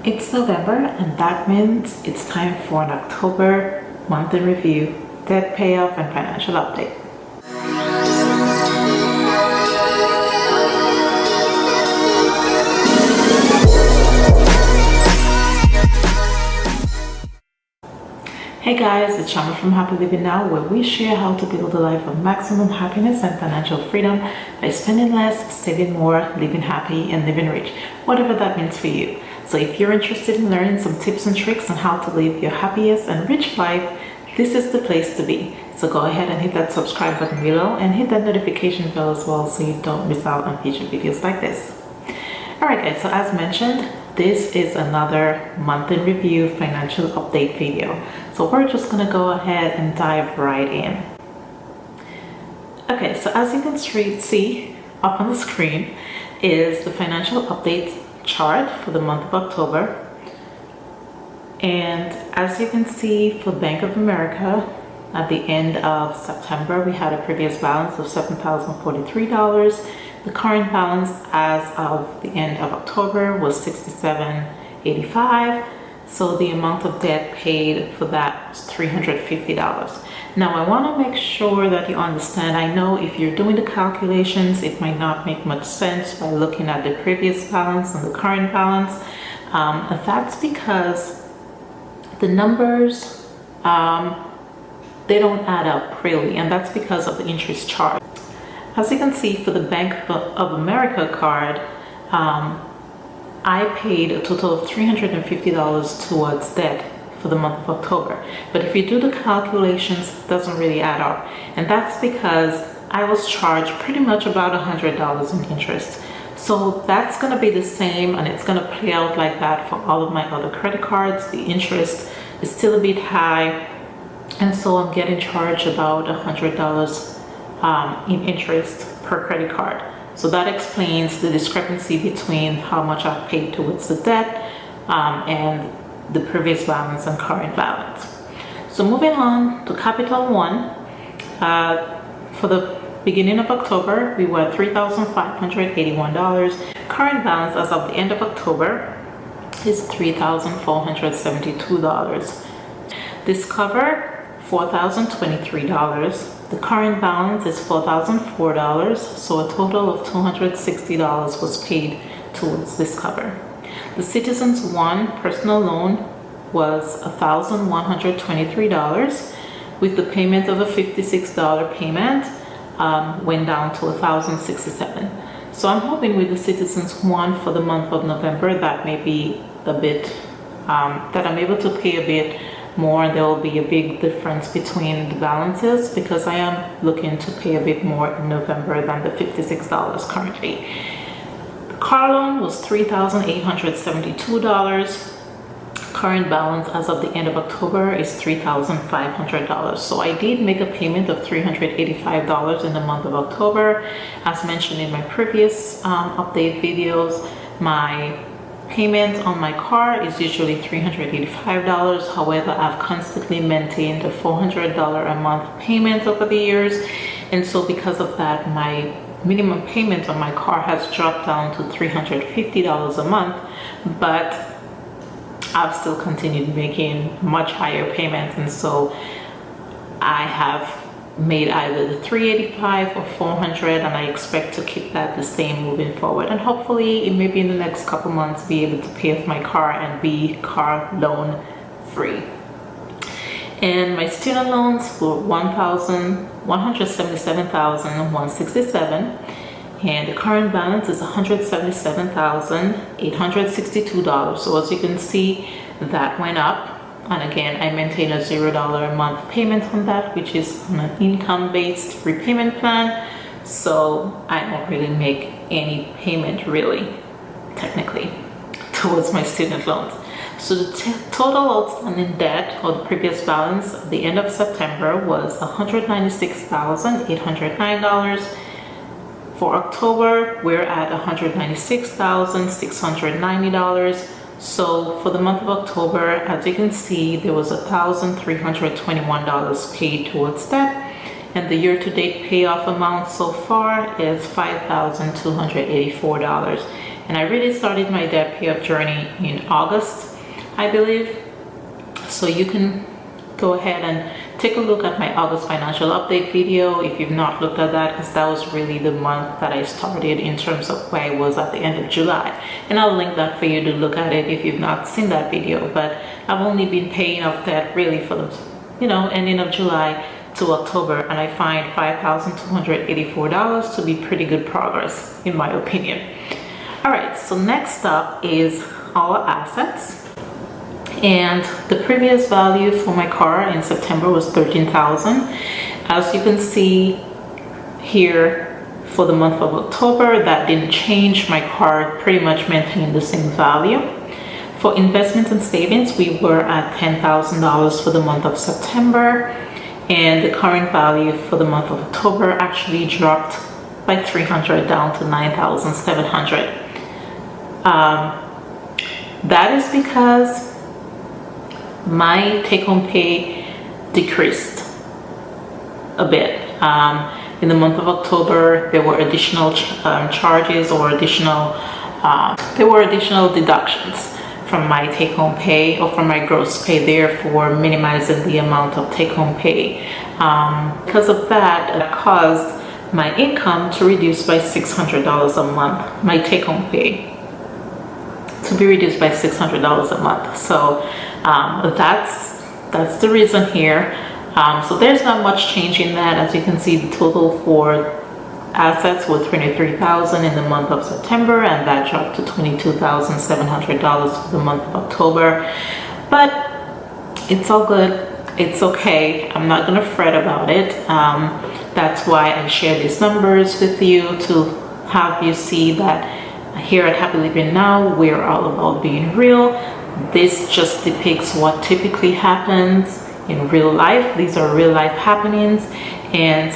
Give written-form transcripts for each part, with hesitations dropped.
It's November, and that means it's time for an October month in review, debt payoff, and financial update. Hey guys, it's Shama from Happy Living Now, where we share how to build a life of maximum happiness and financial freedom by spending less, saving more, living happy, and living rich, whatever that means for you. So if you're interested in learning some tips and tricks on how to live your happiest and rich life, this is the place to be. So go ahead and hit that subscribe button below and hit that notification bell as well so you don't miss out on future videos like this. Alright guys, so as mentioned, this is another month in review financial update video. So we're just going to go ahead and dive right in. Okay, so as you can see up on the screen is the financial update chart for the month of October. And as you can see, for Bank of America, at the end of September, we had a previous balance of $7,043. The current balance as of the end of October was $67.85. So the amount of debt paid for that was $350. Now I want to make sure that you understand, I know if you're doing the calculations, it might not make much sense by looking at the previous balance and the current balance. That's because the numbers, they don't add up really, and that's because of the interest charge. As you can see, for the Bank of America card, I paid a total of $350 towards debt for the month of October. But if you do the calculations, it doesn't really add up. And that's because I was charged pretty much about $100 in interest. So that's going to be the same, and it's going to play out like that for all of my other credit cards. The interest is still a bit high, and so I'm getting charged about $100 in interest per credit card. So that explains the discrepancy between how much I've paid towards the debt and the previous balance and current balance. So moving on to Capital One, for the beginning of October, we were at $3,581. Current balance as of the end of October is $3,472. Discover, $4,023. The current balance is $4,004, so a total of $260 was paid towards Discover. The Citizens One personal loan was $1,123, with the payment of a $56 payment went down to $1,067. So I'm hoping with the Citizens One for the month of November that may be a bit, that I'm able to pay a bit more, and there will be a big difference between the balances because I am looking to pay a bit more in November than the $56 currently. The car loan was $3,872. Current balance as of the end of October is $3,500. So I did make a payment of $385 in the month of October. As mentioned in my previous update videos, my payment on my car is usually $385. However, I've constantly maintained a $400 a month payment over the years, and so because of that, my minimum payment on my car has dropped down to $350 a month, but I've still continued making much higher payments, and so I have made either the $385 or $400, and I expect to keep that the same moving forward, and hopefully it may be in the next couple months be able to pay off my car and be car loan free. And my student loans were $177,167, and the current balance is $177,862. So as you can see, that went up. And again, I maintain a $0 a month payment on that, which is on an income-based repayment plan. So I don't really make any payment really, technically, towards my student loans. So the total outstanding debt, or the previous balance at the end of September, was $196,809. For October, we're at $196,690. So for the month of October, as you can see, there was $1,321 paid towards debt, and the year-to-date payoff amount so far is $5,284. and I really started my debt pay up journey in August, I believe. So you can go ahead and take a look at my August financial update video if you've not looked at that, because that was really the month that I started in terms of where I was at the end of July. And I'll link that for you to look at it if you've not seen that video. But I've only been paying off debt really for the, ending of July to October, and I find $5,284 to be pretty good progress in my opinion. All right, so next up is our assets. And the previous value for my car in September was $13,000. As you can see here, for the month of October, that didn't change. My car pretty much maintained the same value. For investments and savings, we were at $10,000 for the month of September, and the current value for the month of October actually dropped by $300 down to $9,700. That is because my take-home pay decreased a bit. In the month of October, there were additional charges or additional deductions from my take-home pay or from my gross pay, therefore minimizing the amount of take-home pay. Because of that, it caused my income to reduce by $600 a month, my take-home pay to be reduced by $600 a month. So that's the reason here. So there's not much change in that. As you can see, the total for assets was $23,000 in the month of September, and that dropped to $22,700 for the month of October. But it's all good. It's okay. I'm not gonna fret about it. That's why I share these numbers with you, to have you see that here at Happy Living Now, we're all about being real. This just depicts what typically happens in real life. These are real life happenings, and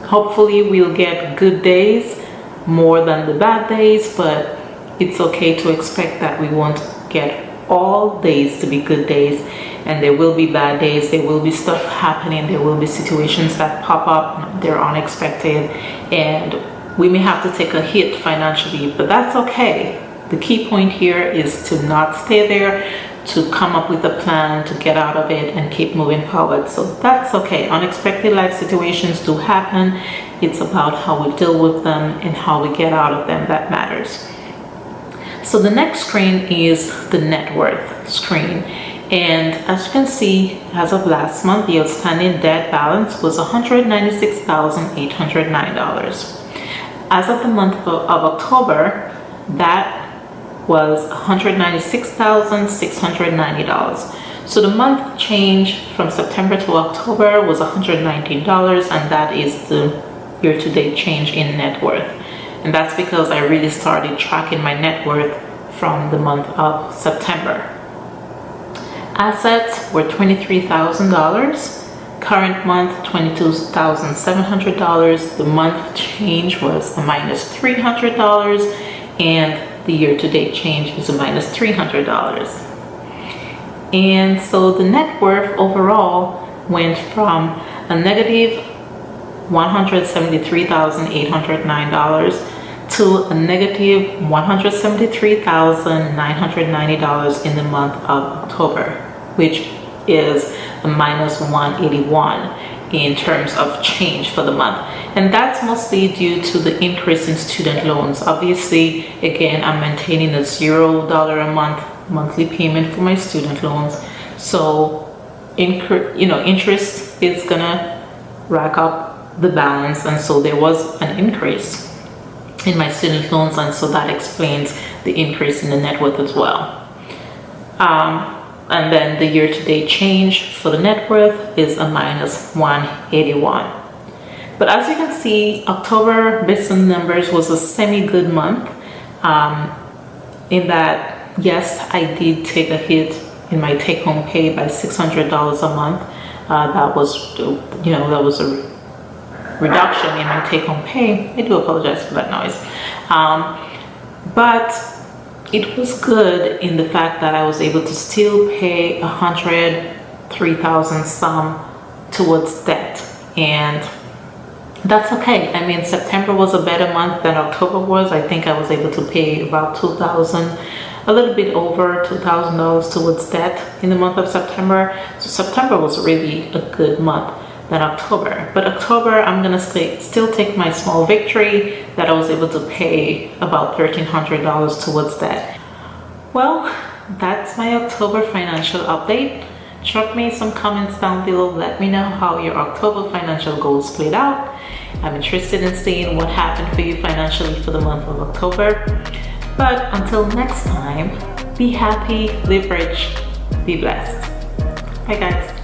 hopefully we'll get good days more than the bad days, but it's okay to expect that we won't get all days to be good days, and there will be bad days. There will be stuff happening. There will be situations that pop up. They're unexpected, and we may have to take a hit financially, but that's okay. The key point here is to not stay there, to come up with a plan to get out of it and keep moving forward. So that's okay. Unexpected life situations do happen. It's about how we deal with them and how we get out of them that matters. So the next screen is the net worth screen. And as you can see, as of last month, the outstanding debt balance was $196,809. As of the month of October, that was $196,690. So the month change from September to October was $119, and that is the year-to-date change in net worth. And that's because I really started tracking my net worth from the month of September. Assets were $23,000. Current month, $22,700. The month change was a minus $300, and the year-to-date change is a minus $300. And so the net worth overall went from a negative $173,809 to a negative $173,990 in the month of October, which is a minus 181 in terms of change for the month. And that's mostly due to the increase in student loans. Obviously, again, I'm maintaining a $0 a month monthly payment for my student loans. So, interest is gonna rack up the balance, and so there was an increase in my student loans, and so that explains the increase in the net worth as well. And then the year-to-date change for the net worth is a minus 181. But as you can see, October, based on the numbers, was a semi-good month. In that, yes, I did take a hit in my take-home pay by $600 a month. That was, that was a reduction in my take-home pay. I do apologize for that noise. But it was good in the fact that I was able to still pay $103,000 some towards debt, and That's okay. I mean, September was a better month than October was. I think I was able to pay about $2,000, a little bit over $2,000 towards debt in the month of September. So September was really a good month than October. But October, I'm gonna still take my small victory that I was able to pay about $1,300 towards debt. Well, that's my October financial update. Drop me some comments down below. Let me know how your October financial goals played out. I'm interested in seeing what happened for you financially for the month of October. But until next time, be happy, live rich, be blessed. Bye guys.